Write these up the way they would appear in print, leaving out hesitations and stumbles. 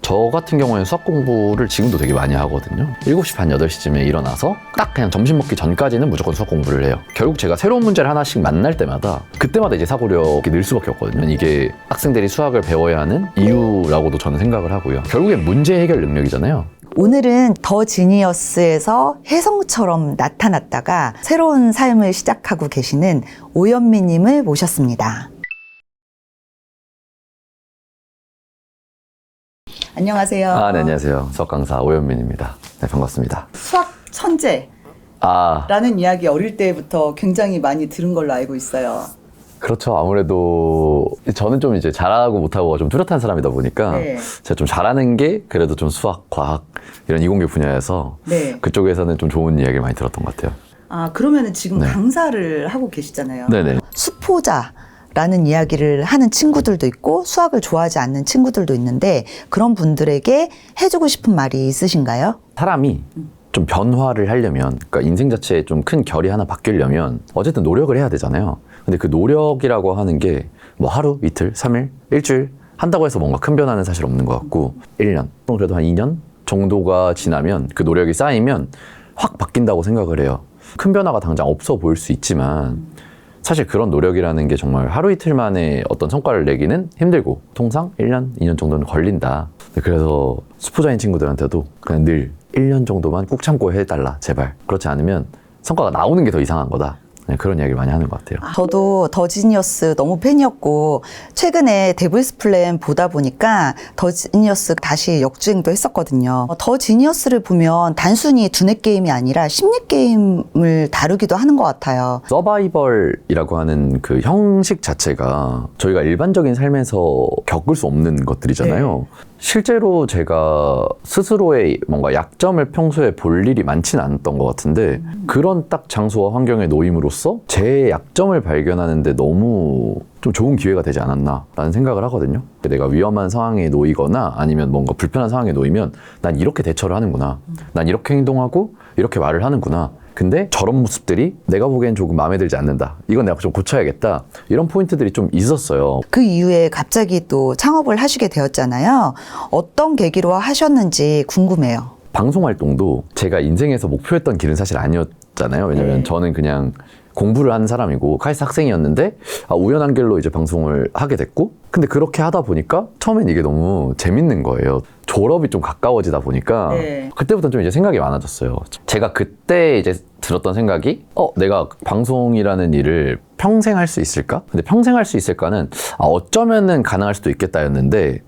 저 같은 경우에는 수학 공부를 지금도 되게 많이 하거든요. 7시 반, 8시쯤에 일어나서 딱 그냥 점심 먹기 전까지는 무조건 수학 공부를 해요. 결국 제가 새로운 문제를 하나씩 만날 때마다 그때마다 이제 사고력이 늘 수밖에 없거든요. 이게 학생들이 수학을 배워야 하는 이유라고도 저는 생각을 하고요. 결국엔 문제 해결 능력이잖아요. 오늘은 더 지니어스에서 혜성처럼 나타났다가 새로운 삶을 시작하고 계시는 오연미님을 모셨습니다. 안녕하세요. 네, 안녕하세요. 수학 강사 오연민입니다. 네, 반갑습니다. 수학 천재라는 이야기 어릴 때부터 굉장히 많이 들은 걸로 알고 있어요. 그렇죠. 아무래도 저는 좀 이제 잘하고 못하고 좀 뚜렷한 사람이다 보니까 네. 제가 좀 잘하는 게 그래도 좀 수학, 과학 이런 이공계 분야에서 네. 그쪽에서는 좀 좋은 이야기를 많이 들었던 것 같아요. 그러면은 지금 네. 강사를 하고 계시잖아요. 네네. 수포자라는 이야기를 하는 친구들도 있고 수학을 좋아하지 않는 친구들도 있는데 그런 분들에게 해주고 싶은 말이 있으신가요? 사람이 좀 변화를 하려면, 그러니까 인생 자체에 좀 큰 결이 하나 바뀌려면 어쨌든 노력을 해야 되잖아요. 근데 그 노력이라고 하는 게 뭐 하루, 이틀, 3일, 일주일 한다고 해서 뭔가 큰 변화는 사실 없는 것 같고 1년, 그래도 한 2년 정도가 지나면 그 노력이 쌓이면 확 바뀐다고 생각을 해요. 큰 변화가 당장 없어 보일 수 있지만 사실 그런 노력이라는 게 정말 하루 이틀 만에 어떤 성과를 내기는 힘들고 통상 1년, 2년 정도는 걸린다. 그래서 수포자인 친구들한테도 그냥 늘 1년 정도만 꾹 참고 해달라, 제발. 그렇지 않으면 성과가 나오는 게 더 이상한 거다. 그런 이야기를 많이 하는 것 같아요. 저도 더 지니어스 너무 팬이었고 최근에 데블스 플랜 보다 보니까 더 지니어스 다시 역주행도 했었거든요. 더 지니어스를 보면 단순히 두뇌 게임이 아니라 심리 게임을 다루기도 하는 것 같아요. 서바이벌이라고 하는 그 형식 자체가 저희가 일반적인 삶에서 겪을 수 없는 것들이잖아요. 네. 실제로 제가 스스로의 뭔가 약점을 평소에 볼 일이 많지는 않았던 것 같은데 그런 딱 장소와 환경에 놓임으로써 제 약점을 발견하는데 너무 좀 좋은 기회가 되지 않았나 라는 생각을 하거든요. 내가 위험한 상황에 놓이거나 아니면 뭔가 불편한 상황에 놓이면 난 이렇게 대처를 하는구나, 난 이렇게 행동하고 이렇게 말을 하는구나, 근데 저런 모습들이 내가 보기엔 조금 마음에 들지 않는다, 이건 내가 좀 고쳐야겠다, 이런 포인트들이 좀 있었어요. 그 이후에 갑자기 또 창업을 하시게 되었잖아요. 어떤 계기로 하셨는지 궁금해요. 방송 활동도 제가 인생에서 목표했던 길은 사실 아니었잖아요. 왜냐면 저는 그냥 공부를 하는 사람이고 카이스트 학생이었는데 우연한 길로 이제 방송을 하게 됐고, 근데 그렇게 하다 보니까 처음엔 이게 너무 재밌는 거예요. 졸업이 좀 가까워지다 보니까 그때부터는 좀 이제 생각이 많아졌어요. 제가 그때 이제 들었던 생각이 내가 방송이라는 일을 평생 할 수 있을까? 근데 평생 할 수 있을까는 어쩌면은 가능할 수도 있겠다였는데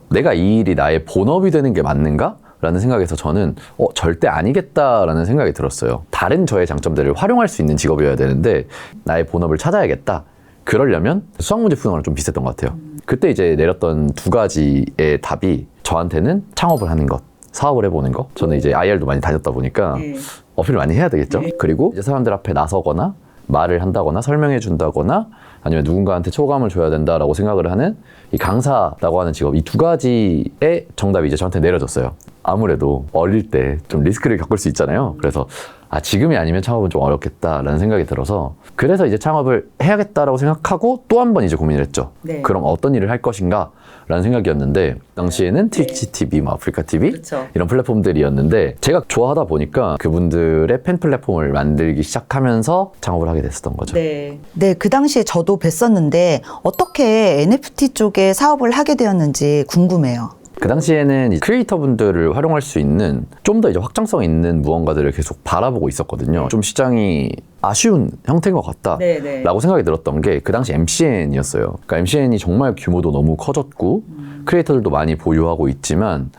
내가 이 일이 나의 본업이 되는 게 맞는가? 라는 생각에서 저는 절대 아니겠다라는 생각이 들었어요. 다른 저의 장점들을 활용할 수 있는 직업이어야 되는데 나의 본업을 찾아야겠다. 그러려면 수학 문제 푸는 거랑 좀 비슷했던 것 같아요. 그때 이제 내렸던 두 가지의 답이 저한테는 창업을 하는 것, 사업을 해보는 것. 저는 이제 IR도 많이 다녔다 보니까 어필을 많이 해야 되겠죠. 그리고 이제 사람들 앞에 나서거나 말을 한다거나 설명해 준다거나 아니면 누군가한테 초감을 줘야 된다라고 생각을 하는 이 강사라고 하는 직업, 이 두 가지의 정답이 이제 저한테 내려졌어요. 아무래도 어릴 때 좀 리스크를 겪을 수 있잖아요. 그래서 지금이 아니면 창업은 좀 어렵겠다라는 생각이 들어서 그래서 이제 창업을 해야겠다라고 생각하고 또 한 번 이제 고민을 했죠. 그럼 어떤 일을 할 것인가? 라는 생각이었는데 당시에는 트위치 TV, 아프리카 TV 그렇죠. 이런 플랫폼들이었는데 제가 좋아하다 보니까 그분들의 팬 플랫폼을 만들기 시작하면서 창업을 하게 됐었던 거죠. 네, 그 당시에 저도 뵀었는데 어떻게 NFT 쪽에 사업을 하게 되었는지 궁금해요. 그 당시에는 크리에이터 분들을 활용할 수 있는 좀 더 이제 확장성 있는 무언가들을 계속 바라보고 있었거든요. 좀 시장이 아쉬운 형태인 것 같다라고 생각이 들었던 게 그 당시 MCN이었어요. 그러니까 MCN이 정말 규모도 너무 커졌고 크리에이터들도 많이 보유하고 있지만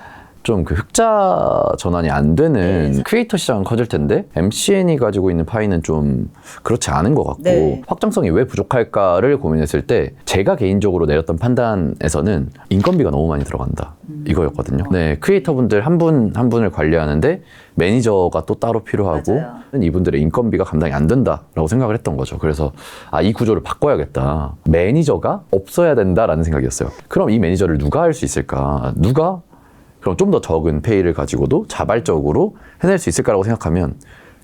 좀 그 흑자 전환이 안 되는 크리에이터 시장은 커질 텐데 MCN이 가지고 있는 파이는 좀 그렇지 않은 것 같고 확장성이 왜 부족할까를 고민했을 때 제가 개인적으로 내렸던 판단에서는 인건비가 너무 많이 들어간다 이거였거든요. 크리에이터 분들 한 분 한 분을 관리하는데 매니저가 또 따로 필요하고 이분들의 인건비가 감당이 안 된다라고 생각을 했던 거죠. 그래서 이 구조를 바꿔야겠다. 매니저가 없어야 된다라는 생각이었어요. 그럼 이 매니저를 누가 할 수 있을까? 그럼 좀 더 적은 페이를 가지고도 자발적으로 해낼 수 있을까라고 생각하면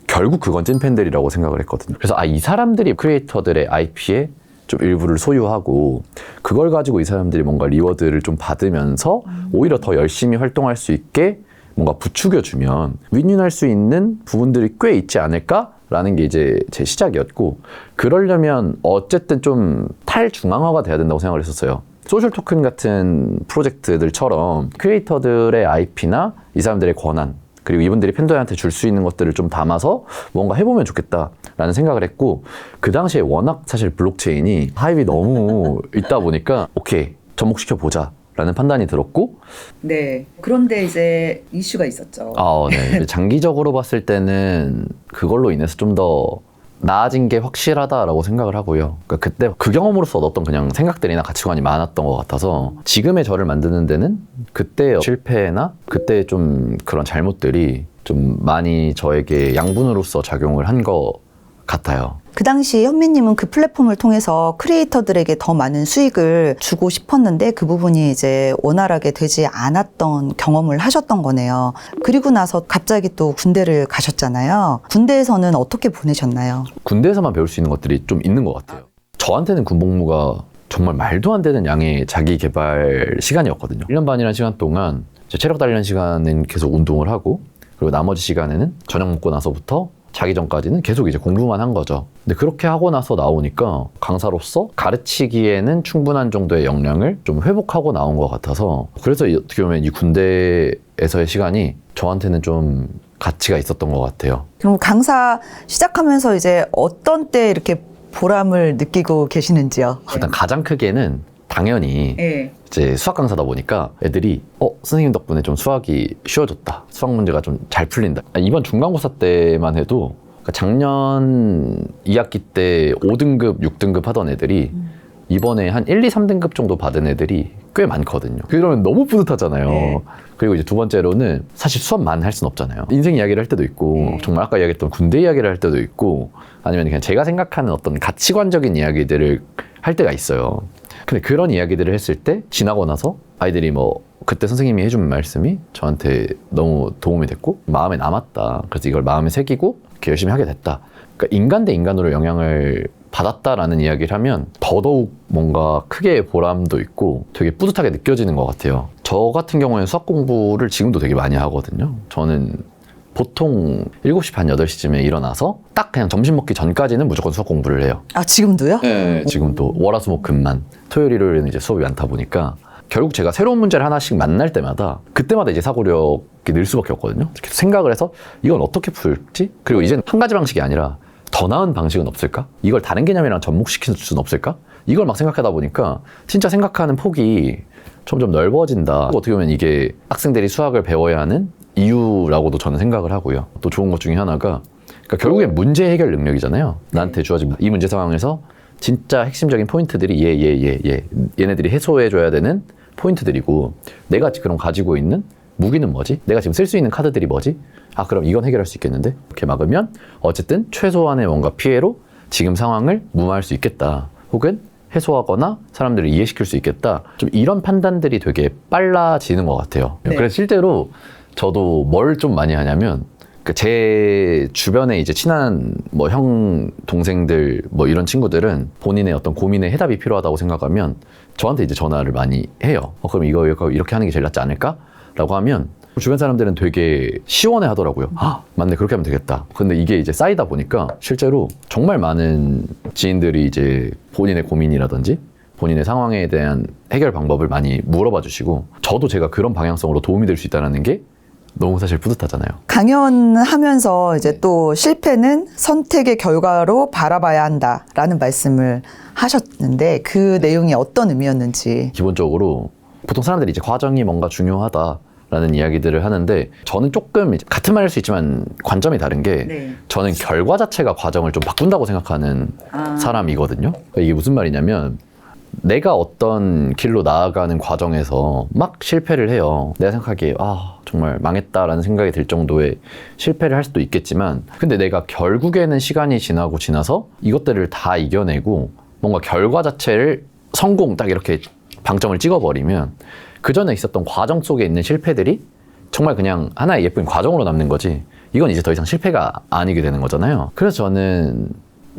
결국 그건 찐팬들이라고 생각을 했거든요. 그래서 이 사람들이 크리에이터들의 IP에 좀 일부를 소유하고 그걸 가지고 이 사람들이 뭔가 리워드를 좀 받으면서 오히려 더 열심히 활동할 수 있게 뭔가 부추겨주면 윈윈할 수 있는 부분들이 꽤 있지 않을까라는 게 이제 제 시작이었고, 그러려면 어쨌든 좀 탈중앙화가 돼야 된다고 생각을 했었어요. 소셜 토큰 같은 프로젝트들처럼 크리에이터들의 IP나 이 사람들의 권한, 그리고 이분들이 팬들한테 줄 수 있는 것들을 좀 담아서 뭔가 해보면 좋겠다라는 생각을 했고, 그 당시에 워낙 사실 블록체인이 하이브이 너무 있다 보니까 오케이, 접목시켜보자 라는 판단이 들었고. 네. 그런데 이제 이슈가 있었죠. 네. 장기적으로 봤을 때는 그걸로 인해서 좀 더 나아진 게 확실하다라고 생각을 하고요. 그러니까 그때 그 경험으로서 얻었던 그냥 생각들이나 가치관이 많았던 것 같아서 지금의 저를 만드는 데는 그때 실패나 그때 좀 그런 잘못들이 좀 많이 저에게 양분으로서 작용을 한 것 같아요. 그 당시 현미님은 그 플랫폼을 통해서 크리에이터들에게 더 많은 수익을 주고 싶었는데 그 부분이 이제 원활하게 되지 않았던 경험을 하셨던 거네요. 그리고 나서 갑자기 또 군대를 가셨잖아요. 군대에서는 어떻게 보내셨나요? 군대에서만 배울 수 있는 것들이 좀 있는 것 같아요. 저한테는 군복무가 정말 말도 안 되는 양의 자기 개발 시간이었거든요. 1년 반이라는 시간 동안 체력 단련 시간은 계속 운동을 하고, 그리고 나머지 시간에는 저녁 먹고 나서부터 자기 전까지는 계속 이제 공부만 한 거죠. 근데 그렇게 하고 나서 나오니까 강사로서 가르치기에는 충분한 정도의 역량을 좀 회복하고 나온 것 같아서, 그래서 어떻게 보면 이 군대에서의 시간이 저한테는 좀 가치가 있었던 것 같아요. 그럼 강사 시작하면서 이제 어떤 때 이렇게 보람을 느끼고 계시는지요? 일단 가장 크게는 당연히 네. 이제 수학 강사다 보니까 애들이 선생님 덕분에 좀 수학이 쉬워졌다, 수학 문제가 좀 잘 풀린다. 이번 중간고사 때만 해도 작년 2학기 때 5등급, 6등급 하던 애들이 이번에 한 1, 2, 3등급 정도 받은 애들이 꽤 많거든요. 그러면 너무 뿌듯하잖아요. 네. 그리고 이제 두 번째로는 사실 수업만 할 수는 없잖아요. 인생 이야기를 할 때도 있고, 정말 아까 이야기했던 군대 이야기를 할 때도 있고, 아니면 그냥 제가 생각하는 어떤 가치관적인 이야기들을 할 때가 있어요. 근데 그런 이야기들을 했을 때 지나고 나서 아이들이 뭐 그때 선생님이 해준 말씀이 저한테 너무 도움이 됐고 마음에 남았다, 그래서 이걸 마음에 새기고 이렇게 열심히 하게 됐다, 그러니까 인간 대 인간으로 영향을 받았다라는 이야기를 하면 더더욱 뭔가 크게 보람도 있고 되게 뿌듯하게 느껴지는 것 같아요. 저 같은 경우에는 수학 공부를 지금도 되게 많이 하거든요. 저는 보통 7시 반, 8시쯤에 일어나서 딱 그냥 점심 먹기 전까지는 무조건 수학 공부를 해요. 아, 지금도요? 네. 지금도 월화수목금만, 토요일, 일요일은 이제 수업이 많다 보니까 결국 제가 새로운 문제를 하나씩 만날 때마다 그때마다 이제 사고력이 늘 수밖에 없거든요. 계속 생각을 해서 이건 어떻게 풀지? 그리고 이제는 한 가지 방식이 아니라 더 나은 방식은 없을까? 이걸 다른 개념이랑 접목시킬 수는 없을까? 이걸 막 생각하다 보니까 진짜 생각하는 폭이 점점 넓어진다. 어떻게 보면 이게 학생들이 수학을 배워야 하는 이유라고도 저는 생각을 하고요. 또 좋은 것 중에 하나가, 그러니까 결국엔 문제 해결 능력이잖아요. 나한테 주어진 이 문제 상황에서 진짜 핵심적인 포인트들이 얘네들이 해소해줘야 되는 포인트들이고, 내가 그럼 가지고 있는 무기는 뭐지? 내가 지금 쓸 수 있는 카드들이 뭐지? 그럼 이건 해결할 수 있겠는데? 이렇게 막으면 어쨌든 최소한의 뭔가 피해로 지금 상황을 무마할 수 있겠다, 혹은 해소하거나 사람들을 이해시킬 수 있겠다. 좀 이런 판단들이 되게 빨라지는 것 같아요. 네. 그래서 실제로 저도 뭘 좀 많이 하냐면, 제 주변에 이제 친한 뭐 형, 동생들 뭐 이런 친구들은 본인의 어떤 고민에 해답이 필요하다고 생각하면 저한테 이제 전화를 많이 해요. 그럼 이거 이렇게 하는 게 제일 낫지 않을까? 라고 하면 주변 사람들은 되게 시원해 하더라고요. 맞네, 그렇게 하면 되겠다. 근데 이게 이제 쌓이다 보니까 실제로 정말 많은 지인들이 이제 본인의 고민이라든지 본인의 상황에 대한 해결 방법을 많이 물어봐 주시고, 저도 제가 그런 방향성으로 도움이 될 수 있다는 게 너무 사실 뿌듯하잖아요. 강연하면서 이제 또 실패는 선택의 결과로 바라봐야 한다라는 말씀을 하셨는데 그 내용이 어떤 의미였는지. 기본적으로 보통 사람들이 이제 과정이 뭔가 중요하다라는 이야기들을 하는데, 저는 조금 같은 말일 수 있지만 관점이 다른 게, 저는 결과 자체가 과정을 좀 바꾼다고 생각하는 사람이거든요. 그러니까 이게 무슨 말이냐면, 내가 어떤 길로 나아가는 과정에서 막 실패를 해요. 내가 생각하기에 정말 망했다라는 생각이 들 정도의 실패를 할 수도 있겠지만, 근데 내가 결국에는 시간이 지나서 이것들을 다 이겨내고 뭔가 결과 자체를 성공 딱 이렇게 방점을 찍어버리면 그 전에 있었던 과정 속에 있는 실패들이 정말 그냥 하나의 예쁜 과정으로 남는 거지, 이건 이제 더 이상 실패가 아니게 되는 거잖아요. 그래서 저는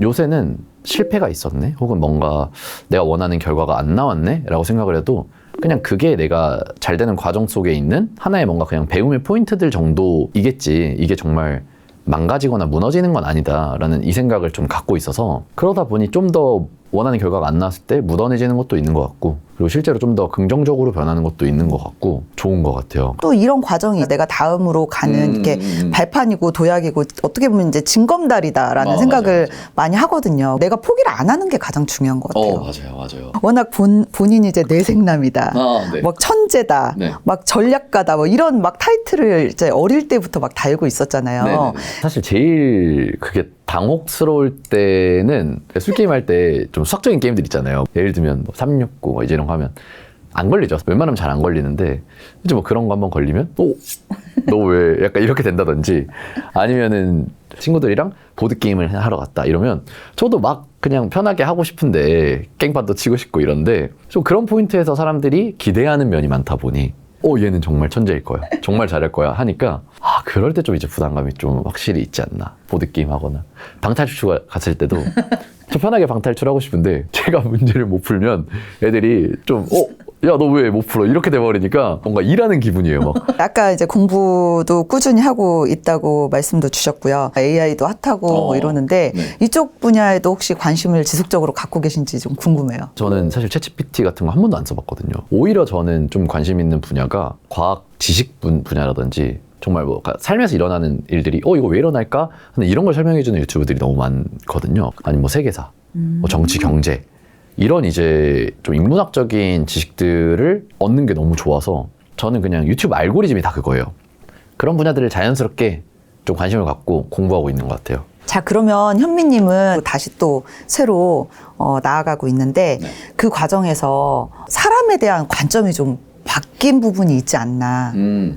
요새는 실패가 있었네? 혹은 뭔가 내가 원하는 결과가 안 나왔네? 라고 생각을 해도 그냥 그게 내가 잘 되는 과정 속에 있는 하나의 뭔가 그냥 배움의 포인트들 정도이겠지. 이게 정말 망가지거나 무너지는 건 아니다라는 이 생각을 좀 갖고 있어서 그러다 보니 좀 더 원하는 결과가 안 나왔을 때 묻어내지는 것도 있는 것 같고 그리고 실제로 좀 더 긍정적으로 변하는 것도 있는 것 같고 좋은 것 같아요. 또 이런 과정이 내가 다음으로 가는 이렇게 발판이고 도약이고 어떻게 보면 이제 징검다리다라는 생각을 많이 하거든요. 내가 포기를 안 하는 게 가장 중요한 것 같아요. 맞아요. 워낙 본인이 이제 내생남이다, 네. 막 천재다, 네. 막 전략가다, 뭐 이런 막 타이틀을 이제 어릴 때부터 막 달고 있었잖아요. 네네네. 사실 제일 그게 당혹스러울 때는 술게임 할 때 좀 수학적인 게임들 있잖아요. 예를 들면 뭐 369 뭐 이제 이런 거 하면 안 걸리죠. 웬만하면 잘 안 걸리는데 이제 뭐 그런 거 한번 걸리면 너 왜 약간 이렇게 된다든지 아니면은 친구들이랑 보드게임을 하러 갔다 이러면 저도 막 그냥 편하게 하고 싶은데 깽판도 치고 싶고 이런데 좀 그런 포인트에서 사람들이 기대하는 면이 많다 보니 얘는 정말 천재일 거야. 정말 잘할 거야. 하니까 그럴 때 좀 이제 부담감이 좀 확실히 있지 않나. 보드게임 하거나 방탈출 갔을 때도 좀 편하게 방탈출하고 싶은데 제가 문제를 못 풀면 애들이 좀 야, 너 왜 못 풀어? 이렇게 돼버리니까 뭔가 일하는 기분이에요. 막. 아까 이제 공부도 꾸준히 하고 있다고 말씀도 주셨고요. AI도 핫하고 뭐 이러는데 네. 이쪽 분야에도 혹시 관심을 지속적으로 갖고 계신지 좀 궁금해요. 저는 사실 챗GPT 같은 거 한 번도 안 써봤거든요. 오히려 저는 좀 관심 있는 분야가 과학 지식 분야라든지 정말 뭐 삶에서 일어나는 일들이 이거 왜 일어날까 하는 이런 걸 설명해주는 유튜브들이 너무 많거든요. 아니면 뭐 세계사, 뭐 정치, 경제 이런 이제 좀 인문학적인 지식들을 얻는 게 너무 좋아서 저는 그냥 유튜브 알고리즘이 다 그거예요. 그런 분야들을 자연스럽게 좀 관심을 갖고 공부하고 있는 것 같아요. 자, 그러면 현미님은 다시 또 새로 나아가고 있는데 그 과정에서 사람에 대한 관점이 좀 바뀐 부분이 있지 않나.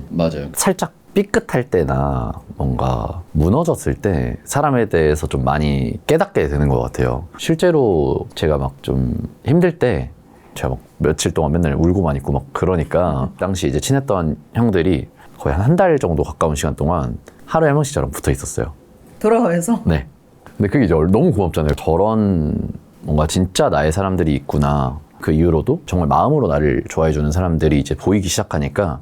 맞아요. 살짝 삐끗할 때나 뭔가 무너졌을 때 사람에 대해서 좀 많이 깨닫게 되는 것 같아요. 실제로 제가 막 좀 힘들 때 제가 막 며칠 동안 맨날 울고만 있고 막 그러니까 당시 이제 친했던 형들이 거의 한 달 정도 가까운 시간 동안 하루에 한 명씩 저랑 붙어 있었어요. 돌아와서? 네. 근데 그게 이제 너무 고맙잖아요. 저런 뭔가 진짜 나의 사람들이 있구나. 그 이후로도 정말 마음으로 나를 좋아해주는 사람들이 이제 보이기 시작하니까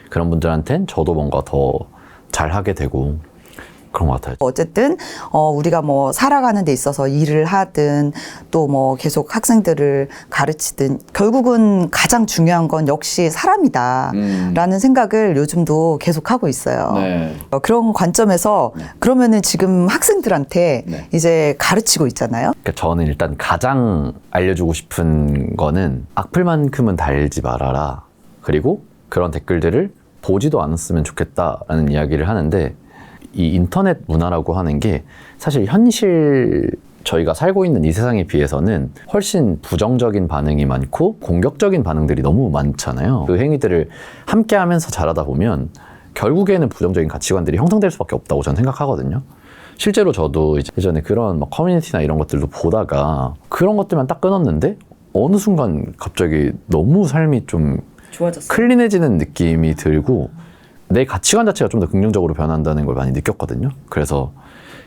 그런 분들한텐 저도 뭔가 더 잘하게 되고 그런 것 같아요. 어쨌든 우리가 뭐 살아가는 데 있어서 일을 하든 또 뭐 계속 학생들을 가르치든 결국은 가장 중요한 건 역시 사람이다라는 생각을 요즘도 계속 하고 있어요. 네. 그런 관점에서 그러면은 지금 학생들한테 네. 이제 가르치고 있잖아요. 그러니까 저는 일단 가장 알려주고 싶은 거는 악플만큼은 달지 말아라. 그리고 그런 댓글들을 보지도 않았으면 좋겠다라는 이야기를 하는데 이 인터넷 문화라고 하는 게 사실 현실 저희가 살고 있는 이 세상에 비해서는 훨씬 부정적인 반응이 많고 공격적인 반응들이 너무 많잖아요. 그 행위들을 함께 하면서 자라다 보면 결국에는 부정적인 가치관들이 형성될 수밖에 없다고 저는 생각하거든요. 실제로 저도 이제 예전에 그런 막 커뮤니티나 이런 것들도 보다가 그런 것들만 딱 끊었는데 어느 순간 갑자기 너무 삶이 좀 좋아졌어요. 클린해지는 느낌이 들고 내 가치관 자체가 좀 더 긍정적으로 변한다는 걸 많이 느꼈거든요. 그래서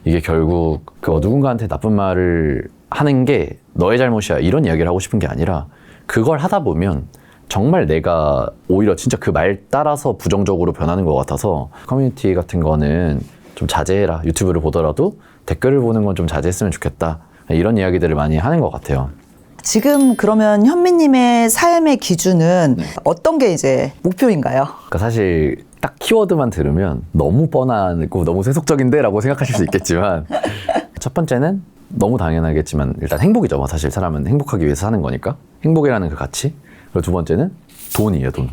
이게 결국 누군가한테 나쁜 말을 하는 게 너의 잘못이야 이런 이야기를 하고 싶은 게 아니라 그걸 하다 보면 정말 내가 오히려 진짜 그 말 따라서 부정적으로 변하는 것 같아서 커뮤니티 같은 거는 좀 자제해라. 유튜브를 보더라도 댓글을 보는 건 좀 자제했으면 좋겠다. 이런 이야기들을 많이 하는 것 같아요. 지금 그러면 현미님의 삶의 기준은 어떤 게 이제 목표인가요? 그러니까 사실 딱 키워드만 들으면 너무 뻔하고 너무 세속적인데 라고 생각하실 수 있겠지만 첫 번째는 너무 당연하겠지만 일단 행복이죠. 뭐 사실 사람은 행복하기 위해서 사는 거니까 행복이라는 그 가치. 그리고 두 번째는 돈이에요. 돈.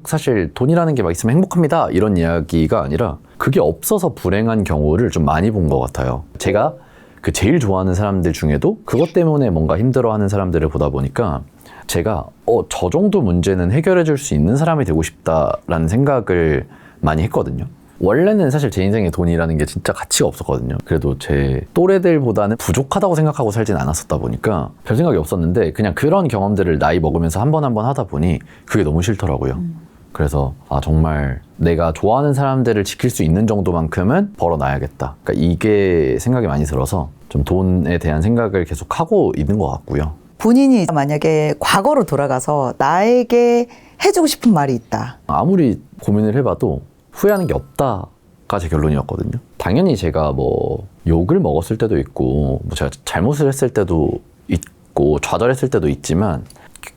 사실 돈이라는 게 막 있으면 행복합니다 이런 이야기가 아니라 그게 없어서 불행한 경우를 좀 많이 본 것 같아요. 제가 그 제일 좋아하는 사람들 중에도 그것 때문에 뭔가 힘들어하는 사람들을 보다 보니까 제가 저 정도 문제는 해결해 줄 수 있는 사람이 되고 싶다라는 생각을 많이 했거든요. 원래는 사실 제 인생에 돈이라는 게 진짜 가치가 없었거든요. 그래도 제 또래들보다는 부족하다고 생각하고 살진 않았었다 보니까 별 생각이 없었는데 그냥 그런 경험들을 나이 먹으면서 한 번 하다 보니 그게 너무 싫더라고요. 그래서 정말 내가 좋아하는 사람들을 지킬 수 있는 정도만큼은 벌어놔야겠다. 그러니까 이게 생각이 많이 들어서 좀 돈에 대한 생각을 계속 하고 있는 것 같고요. 본인이 만약에 과거로 돌아가서 나에게 해주고 싶은 말이 있다. 아무리 고민을 해봐도 후회하는 게 없다가 제 결론이었거든요. 당연히 제가 뭐 욕을 먹었을 때도 있고 뭐 제가 잘못을 했을 때도 있고 좌절했을 때도 있지만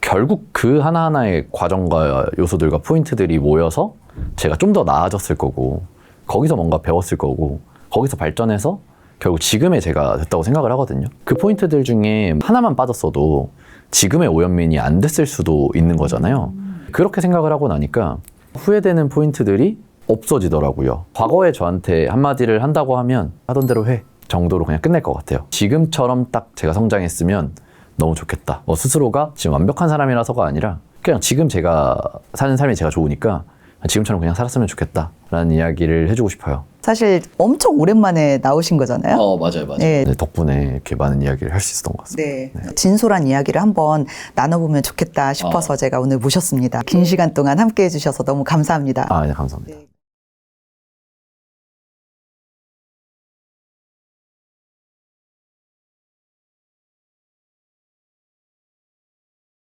결국 그 하나하나의 과정과 요소들과 포인트들이 모여서 제가 좀 더 나아졌을 거고 거기서 뭔가 배웠을 거고 거기서 발전해서 결국 지금의 제가 됐다고 생각을 하거든요. 그 포인트들 중에 하나만 빠졌어도 지금의 오연민이 안 됐을 수도 있는 거잖아요. 그렇게 생각을 하고 나니까 후회되는 포인트들이 없어지더라고요. 과거에 저한테 한마디를 한다고 하면 하던 대로 해 정도로 그냥 끝낼 것 같아요. 지금처럼 딱 제가 성장했으면 너무 좋겠다. 스스로가 지금 완벽한 사람이라서가 아니라 그냥 지금 제가 사는 삶이 제가 좋으니까 지금처럼 그냥 살았으면 좋겠다라는 이야기를 해주고 싶어요. 사실 엄청 오랜만에 나오신 거잖아요. 맞아요. 네. 네, 덕분에 이렇게 많은 이야기를 할 수 있었던 것 같습니다. 네. 진솔한 이야기를 한번 나눠보면 좋겠다 싶어서 제가 오늘 모셨습니다. 긴 시간 동안 함께 해주셔서 너무 감사합니다. 네, 감사합니다. 네.